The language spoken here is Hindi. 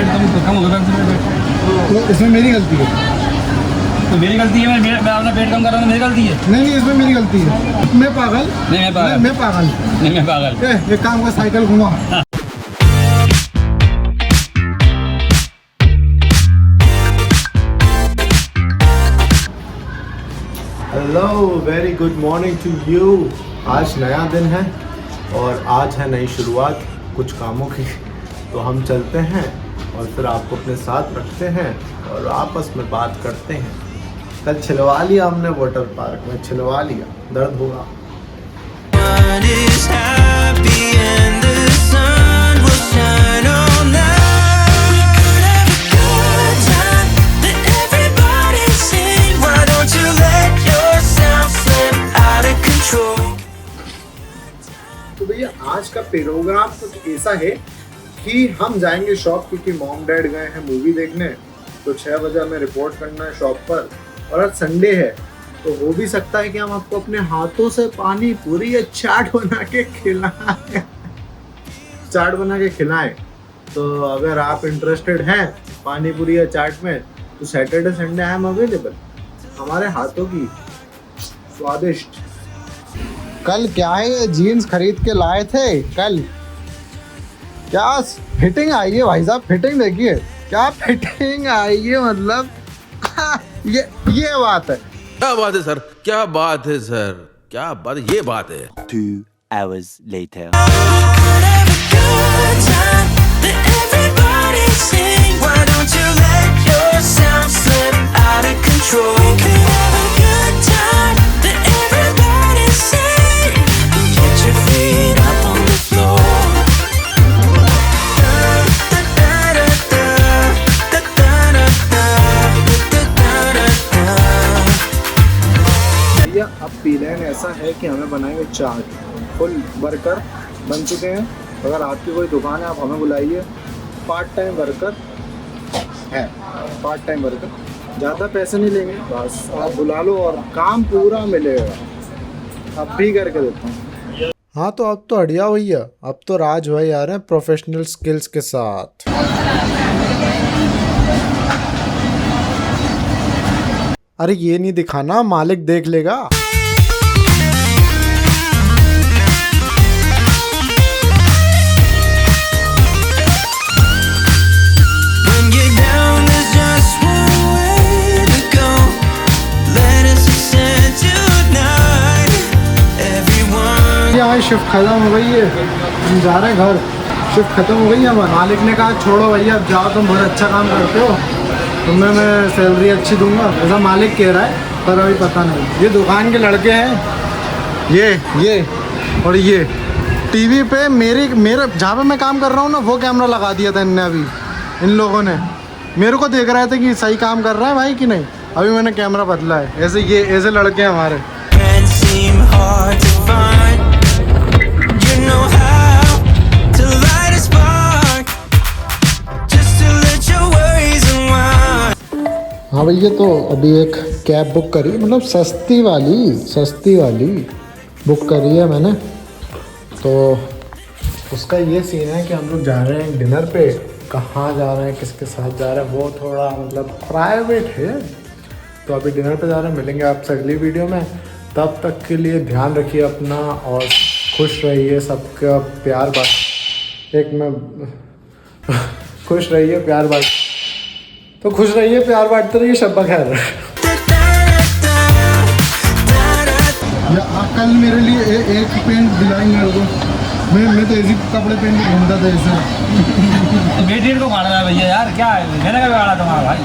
वेट कम हो गया तो इसमें मेरी गलती है। तो मेरी गलती है, मैं अपना वेट कम कर रहा हूँ, मेरी गलती है। नहीं, इसमें मेरी गलती है। मैं पागल नहीं, मैं पागल मैं पागल नहीं, मैं पागल। एक काम कर, साइकिल घुमा। Hello, very good morning to you. आज नया दिन है और आज है नई शुरुआत कुछ कामों की। तो हम चलते हैं और फिर आपको अपने साथ रखते हैं और आपस में बात करते हैं। कल छिलवा लिया हमने वाटर पार्क में, छिलवा लिया, दर्द होगा। तो भैया आज का प्रोग्राम कुछ ऐसा है कि हम जाएंगे शॉप, क्योंकि मॉम डैड गए हैं मूवी देखने। तो 6 बजे हमें रिपोर्ट करना है शॉप पर और आज संडे है, तो हो भी सकता है कि हम आपको अपने हाथों से पानी पूरी या चाट बना के खिलाएं। तो अगर आप इंटरेस्टेड हैं पानी पूरी या चाट में, तो Saturday Sunday I am available. हमारे हाथों की स्वादिष्ट। कल क्या है, ये जीन्स खरीद के लाए थे कल, क्या फिटिंग आई है भाई साहब, फिटिंग देखिए क्या फिटिंग आई है, मतलब ये बात है। क्या बात है सर, क्या बात है सर, क्या बात है, ये बात है। 2 hours later. अब प्लान ऐसा है कि हमें बनाएंगे चाट, फुल वर्कर बन चुके हैं। अगर आपकी कोई दुकान है आप हमें बुलाइए, पार्ट टाइम वर्कर है, पार्ट टाइम वर्कर, ज़्यादा पैसे नहीं लेंगे, बस आप बुला लो और काम पूरा मिलेगा। अब भी करके देता हूँ। हाँ तो अब तो हटिया भैया, अब तो राज भाई आ रहे हैं प्रोफेशनल स्किल्स के साथ। अरे ये नहीं दिखाना, मालिक देख लेगा। शिफ्ट खत्म हो गई है, हम जा रहे हैं घर। शिफ्ट खत्म हो गई है, मालिक ने कहा छोड़ो भैया अब जाओ, तुम बहुत अच्छा काम करते हो, तुम्हें मैं सैलरी अच्छी दूंगा, ऐसा मालिक कह रहा है, पर अभी पता नहीं। ये दुकान के लड़के हैं, ये और ये टीवी पे मेरे जहाँ पे मैं काम कर रहा हूँ ना, वो कैमरा लगा दिया था इनने। अभी इन लोगों ने मेरे को देख रहे थे कि सही काम कर रहा है भाई कि नहीं, अभी मैंने कैमरा बदला है। ऐसे लड़के हैं हमारे। हाँ भैया, तो अभी एक कैब बुक करी, मतलब सस्ती वाली बुक करी है मैंने। तो उसका ये सीन है कि हम लोग जा रहे हैं डिनर पे। कहाँ जा रहे हैं, किसके साथ जा रहे हैं, वो थोड़ा मतलब प्राइवेट है। तो अभी डिनर पे जा रहे हैं, मिलेंगे आपसे अगली वीडियो में। तब तक के लिए ध्यान रखिए अपना और खुश रहिए, सबका प्यार बांट, खुश रहिए, प्यार बांट, तो खुश रहिए, प्यार बांटते रहिए। शब्बा खैर। कल मेरे लिए एक पेंट दिलाएंगे मेरे को, मैं तो ऐसी कपड़े पहन के घूमता था ऐसे। तो बेटी को मारना है भैया यार, क्या है, मैंने कभी मारा तुम्हारा भाई।